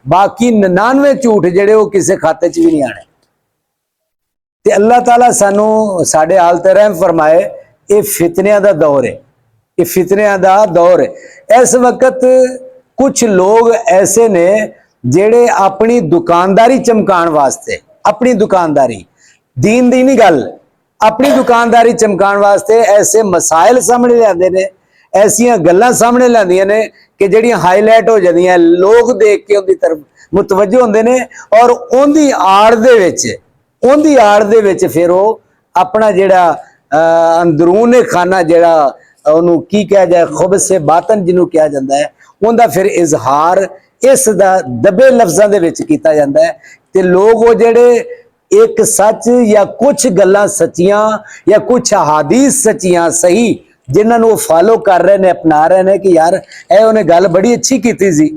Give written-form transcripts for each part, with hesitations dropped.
बाकी 99 झूठ जिहड़े वो किसी खाते च भी नहीं आने। ते अल्लाह ताला सानू साडे हाल ते रहम फरमाए। ये फितनियां दा दौर है, ये फितनियां दा दौर है। इस वक्त कुछ लोग ऐसे ने जेड़े अपनी दुकानदारी चमकाण वास्ते, अपनी दुकानदारी दीन दी नहीं गल, अपनी दुकानदारी चमकाण वास्ते ऐसे मसाइल सामने लियादे ने, ऐसियां गल्लां सामने लियादियां ने कि जिहड़ियां हाईलाइट हो जांदियां, लोग देख के उहदी तरफ मुतवज्जो हुंदे ने और उहदी आड़ दे विच फिर वो अपना जिहड़ा अंदरूने खाना जिहड़ा उहनूं की कहा जाए, खुब से बातन जिन्हों कहा जाता है, उनका फिर इजहार इस दा दबे लफ्ज़ां दे विच कीता जाता है। ते लोग वो जिहड़े एक सच या कुछ गल्लां सच्चियां या कुछ अहादीस सच्चियां सही जिन्हां नूं फॉलो कर रहे ने, अपना रहे ने कि यार ए उन्हें गल बड़ी अच्छी कीती सी,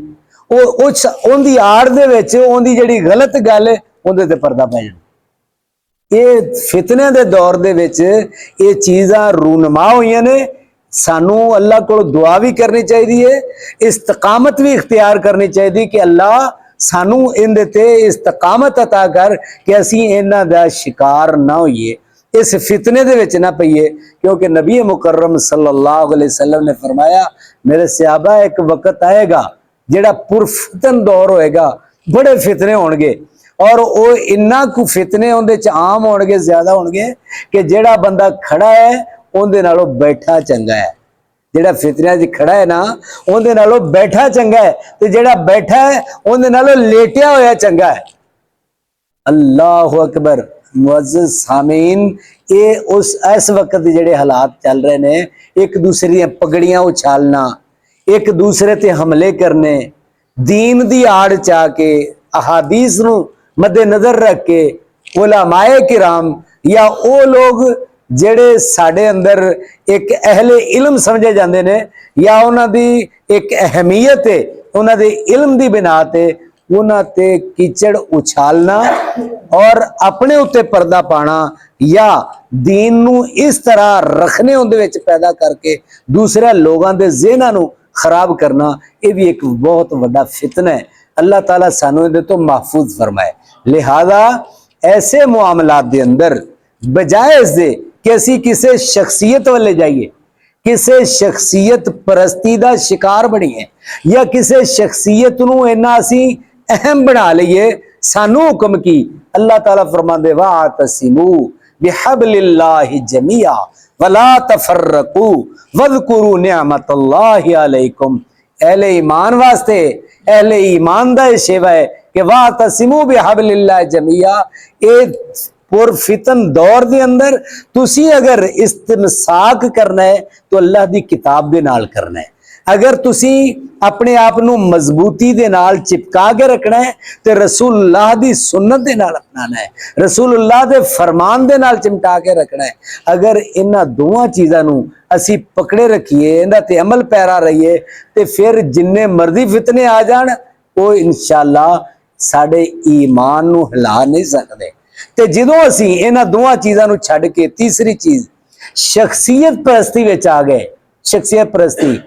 वो उस उहदी आड़ दे विच उहदी जिहड़ी गलत गल है उहदे ते पर्दा पै जांदा। ये फितने दे दौर दे विच ये चीज़ां रूनमा हुईयां ने। सानू अल्लाह को दुआ भी करनी चाहिए, इस्तकामत भी इख्तियार करनी चाहिए कि अल्लाह सानू इहदे ते इस्तकामत अता कर कि असी इन्हां दा शिकार ना होइए, इस फितने दे विच ना पईए। क्योंकि नबी मुकर्रम सल्लल्लाहु अलैहि वसल्लम ने फरमाया, मेरे सहाबा एक वक्त आएगा जिहड़ा पुरफितन दौर होएगा, बड़े फितने होणगे और वो इन्ना कु फितने उहदे च आम होणगे, ज्यादा होणगे कि जिहड़ा बंदा खड़ा है उहदे नालों बैठा चंगा है। जिहड़ा फितनियां च खड़ा है ना उहदे नालों बैठा चंगा है, ते जिहड़ा बैठा है उहदे नालों लेटिया होया चंगा है। अल्लाहु अकबर। मुअज़्ज़िज़ सामीन, ये उस इस वक्त जिहड़े हालात चल रहे ने, एक दूसरे दी पगड़ियां उछालना, एक दूसरे ते हमले करने, दीन दी आड़ चा के अहादीस नूं मद्देनजर रख के उलमाए किराम या वो लोग जेड़े साडे अंदर एक अहले इल्म समझे जाते हैं या उन्हां दी एक अहमियत है, उन्हां दे इल्म दी बिना ते उन्हां ते कीचड़ उछालना और अपने उत्ते पर्दा पाना या दीन नूं इस तरह रखने उहदे विच पैदा करके दूसरे लोगों के ज़हनां नूं खराब करना, ये भी एक बहुत वड्डा फितना है। अल्लाह ताला सानू इहदे तो महफूज फरमाए। लिहाजा ऐसे मुआमलात दे अंदर बजाय इसदे कि असी किसी शख्सियत वाले जाइए, किसी शख्सियत परस्ती का शिकार बनीए या किसी शख्सियत नूं इन्ना असी अहम बना लीए, सानू हुक्म की अल्लाह ताला फरमांदे वातसिमू बिहब्लिल्लाहि जमीआ वला तफर्रकू वज़कुरू निअमतल्लाहि अलैकुम। अहले ईमान वास्ते, अहले ईमान दा शेवा है कि वातसिमू बिहब्लिल्लाहि जमीआ। ये पुरफितन दौर दे अंदर तुसी अगर इस्तिमसाक करना है तो अल्लाह दी किताब दे नाल करना है। अगर तुसी अपने आप नूं मजबूती दे नाल चिपका के रखना है तो रसूलुल्लाह दी सुन्नत दे नाल अपनाना है, रसूलुल्लाह दे फरमान दे नाल चिमटा के रखना है। अगर इन्हां दोवां चीज़ां नूं असी पकड़े रखिए, इन्हां ते अमल पैरा रहिए तो फिर जिन्ने मर्जी फितने आ जाण वो इंशाअल्लाह साडे ईमान नूं हिला नहीं सकदे। ते जदों असी इन्हां दोवां चीज़ां नूं छड्ड के तीसरी चीज़ शख्सियत परस्ती विच आ गए, शख्सियत परस्ती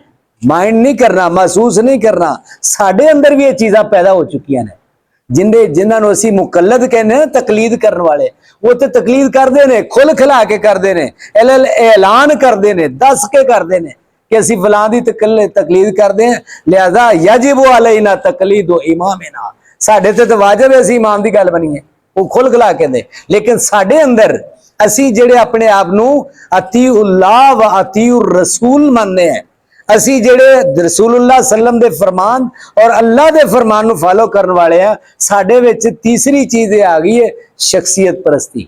माइंड नहीं करना, महसूस नहीं करना, साडे अंदर भी ये चीज़ां पैदा हो चुकियां ने। जिन्हां नूं असी मुकल्लद कहने ना, तकलीद करने वाले, वो तो तकलीद करते हैं, खुल खिला के करते हैं, ऐलान करते हैं, दस के करते हैं कि असी फलां दी तकलीद करते हैं, लिहाजा यजिब अलैना तकलीद इमामिना, साडे ते वाजिब है असी इमाम दी गल बनीए, वो खुल खिला के दे। लेकिन साडे अंदर असी जेड़े अपने आप नूं अतीउल्लाह व अतीउर रसूल मनने हैं, असी जेड़े रसूलुल्लाह सल्लम दे फरमान और अल्लाह दे फरमान नूं फॉलो करने वाले हैं, साडे विच तीसरी चीज़ आ गई है शख्सियत परस्ती।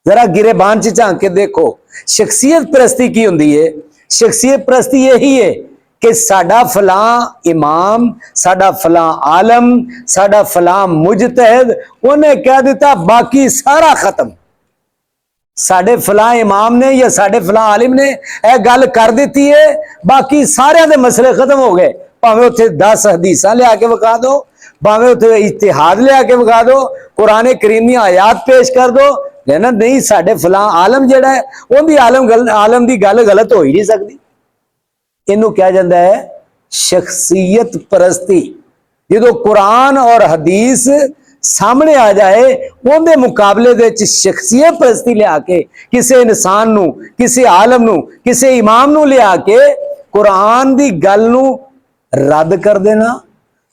जरा गिरेबान च झांक के देखो शख्सियत परस्ती की हुंदी है। शख्सियत परस्ती यही है कि साडा फलां इमाम, साडा फलां आलम, साडा फलां मुजतहिद, उन्हें कह दिता बाकी सारा खत्म। साडे फलां इमाम ने या साडे फलां आलिम ने यह गल कर दी है, बाकी सारे दे मसले खत्म हो गए। भावें उत्थे 10 हदीसां लिया के विखा दो, भावें उत्थे इज्तिहाद लिया के विखा दो, कुरान करीम दी आयात पेश कर दो, लेकिन नहीं साडे फलां आलम जिहड़ा है उहदी आलम दी गल गलत हो ही नहीं सकती। इनू कहा जाता है शख्सियत परस्ती। ਜਦੋਂ ਕੁਰਾਨ ਔਰ ਹਦੀਸ ਸਾਹਮਣੇ ਆ ਜਾਏ, ਉਹਦੇ ਮੁਕਾਬਲੇ ਦੇ ਵਿੱਚ ਸ਼ਖਸੀਅਤ ਪ੍ਰਸਤੀ ਲਿਆ ਕੇ ਕਿਸੇ ਇਨਸਾਨ ਨੂੰ, ਕਿਸੇ ਆਲਮ ਨੂੰ, ਕਿਸੇ ਇਮਾਮ ਨੂੰ ਲਿਆ ਕੇ ਕੁਰਾਨ ਦੀ ਗੱਲ ਨੂੰ ਰੱਦ ਕਰ ਦੇਣਾ,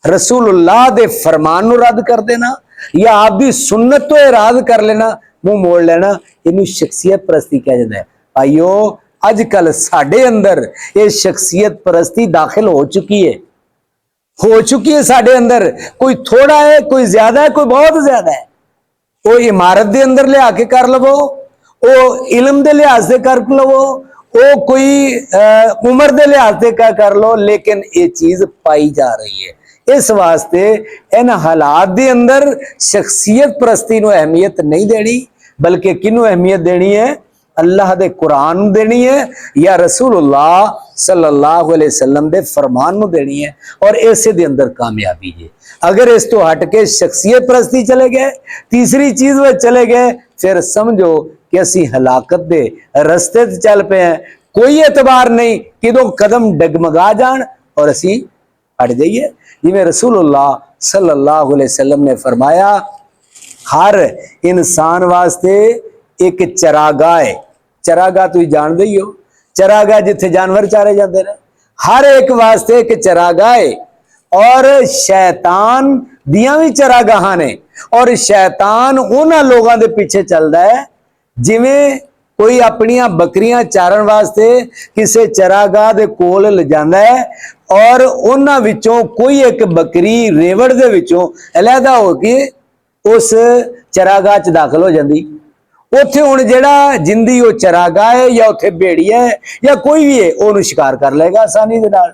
ਰਸੂਲੁल्लाह ਦੇ ਫਰਮਾਨ ਨੂੰ ਰੱਦ ਕਰ ਦੇਣਾ, ਜਾਂ ਆਪ ਦੀ ਸੁन्नत ਤੋਂ ਇਰਾਦ ਕਰ ਲੈਣਾ, ਮੂੰਹ ਮੋੜ ਲੈਣਾ, ਇਹਨੂੰ ਸ਼ਖਸੀਅਤ ਪ੍ਰਸਤੀ ਕਿਹਾ ਜਾਂਦਾ ਹੈ। ਭਾਈਓ, ਅੱਜ ਕੱਲ ਸਾਡੇ ਅੰਦਰ ਇਹ ਸ਼ਖਸੀਅਤ ਪ੍ਰਸਤੀ ਦਾਖਲ ਹੋ ਚੁੱਕੀ ਹੈ ਸਾਡੇ ਅੰਦਰ। ਕੋਈ ਥੋੜਾ ਹੈ, ਕੋਈ ਜ਼ਿਆਦਾ ਹੈ, ਕੋਈ ਬਹੁਤ ਜ਼ਿਆਦਾ ਹੈ। ਉਹ ਇਮਾਰਤ ਦੇ ਅੰਦਰ ਲਿਆ ਕੇ ਕਰ ਲਵੋ, ਉਹ ਇਲਮ ਦੇ ਲਿਹਾਜ਼ से कर ਲਵੋ, ਉਹ ਕੋਈ ਉਮਰ ਦੇ ਲਿਹਾਜ਼ से ਕਰ ਲੋ, ਲੇਕਿਨ ਇਹ ਚੀਜ਼ ਪਾਈ ਜਾ ਰਹੀ ਹੈ। ਇਸ ਵਾਸਤੇ ਇਹਨਾਂ ਹਾਲਾਤ ਦੇ ਅੰਦਰ ਸ਼ਖਸੀਅਤ ਪ੍ਰਸਤੀ ਨੂੰ ਅਹਿਮੀਅਤ ਨਹੀਂ ਦੇਣੀ, ਬਲਕਿ ਕਿਹਨੂੰ ਅਹਿਮੀਅਤ ਦੇਣੀ ਹੈ? अल्लाह दे कुरान नूं देनी है या रसूलुल्लाह सल्लल्लाहु अलैहि वसल्लम दे फरमान नूं देनी है, और ऐसे दे अंदर कामयाबी है। अगर इस तो हट के शख्सियत प्रस्ती चले गए, तीसरी चीज में चले गए, फिर समझो कि असी हलाकत दे रस्ते ते चल पे हैं। कोई एतबार नहीं किदों कदम डगमगा जान और असी हट जाइए। जिवें रसूलुल्लाह सल्लल्लाहु अलैहि वसल्लम ने फरमाया, हर इंसान वास्ते एक चरागाह है। चरागाह तुम जानते ही हो, चरागाह जिथे जानवर चारे जाते हैं, हर एक वास्ते एक चरागाह है। और शैतान दियां भी चरागाह ने, और शैतान उन्हां लोगों के पीछे चलता है जिवें कोई अपनियां बकरियां चारण वास्ते किसी चरागाह दे कोल ले जांदा है, और उन्हां विचों कोई एक बकरी रेवड़ दे विचों अलहदा होके उस चरागाह च दाखल हो जाती। उत्थे हुण जिहड़ा जिंदी वो चरागाह है या उत्थे भेड़िया है या कोई भी है, उहनूं शिकार कर लेगा आसानी दे नाल।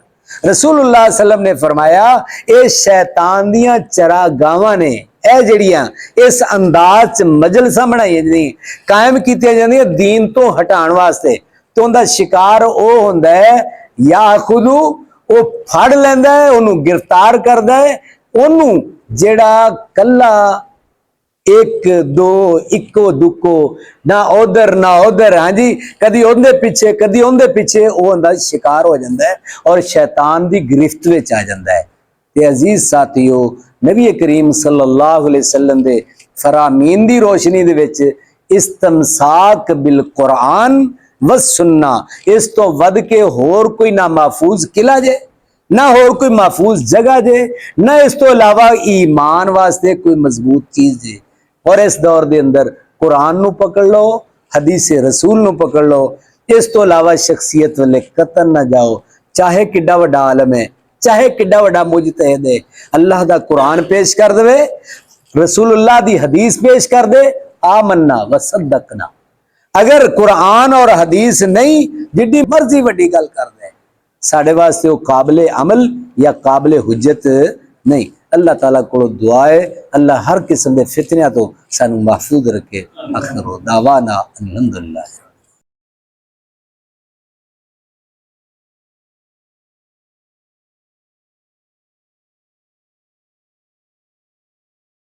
रसूलुल्लाह सल्लम ने फरमाया, ये शैतान दियां चरागावां ने, ਇਹ ਜਿਹੜੀਆਂ ਇਸ ਅੰਦਾਜ਼ ਚ ਮਜਲਸਾਂ ਬਣਾਈਆਂ ਜਾਂਦੀਆਂ, ਕਾਇਮ ਕੀਤੀਆਂ ਜਾਂਦੀਆਂ ਦੀਨ ਤੋਂ ਹਟਾਉਣ ਵਾਸਤੇ, ਤੇ ਉਹਦਾ ਸ਼ਿਕਾਰ ਉਹ ਹੁੰਦਾ ਹੈ ਜਾਂ ਖੁਦੂ, ਉਹ ਫੜ ਲੈਂਦਾ ਹੈ, ਉਹਨੂੰ ਗ੍ਰਿਫਤਾਰ ਕਰਦਾ ਹੈ, ਉਹਨੂੰ ਜਿਹੜਾ ਕੱਲਾ एक दो इको दुको ना उधर ना उधर, हाँ जी, कदी उनके पीछे कदी उनके पीछे, वो उनका शिकार हो जाता है और शैतान की गिरफ्त में आ जाता है। ते अजीज साथियों, नबी करीम सल्लल्लाहु अलैहि वसल्लम दे फरामीन दी रोशनी दे विच इस्तमसाक बिल कुरान व सुन्ना, इस तो वध के होर कोई ना महफूज किला जे, ना होर कोई महफूज जगह जे, ना इस तो इलावा ईमान वास्ते कोई मजबूत चीज जे। और इस दौर के अंदर कुरान नूं पकड़ लो, हदीस रसूल नूं पकड़ लो, इस तो इलावा शख्सियत वाले कतन ना जाओ। चाहे किड्डा वड्डा आलम है, चाहे किड्डा वड्डा मुजतहिद है, अल्लाह दा कुरान पेश कर दे, रसूलुल्लाह दी हदीस पेश कर दे, आमन्ना व सद्दकना। अगर कुरान और हदीस नहीं, जिड्डी मर्जी वड्डी गल कर दे, साडे वास्ते वो काबिले अमल या काबिले हुज्जत नहीं। अल्लाह ताला को दुआ है, अल्लाह हर किस्म के फितनियां तो सानू महफूज रखे। आखिर दावाना अल्हम्दुलिल्लाह।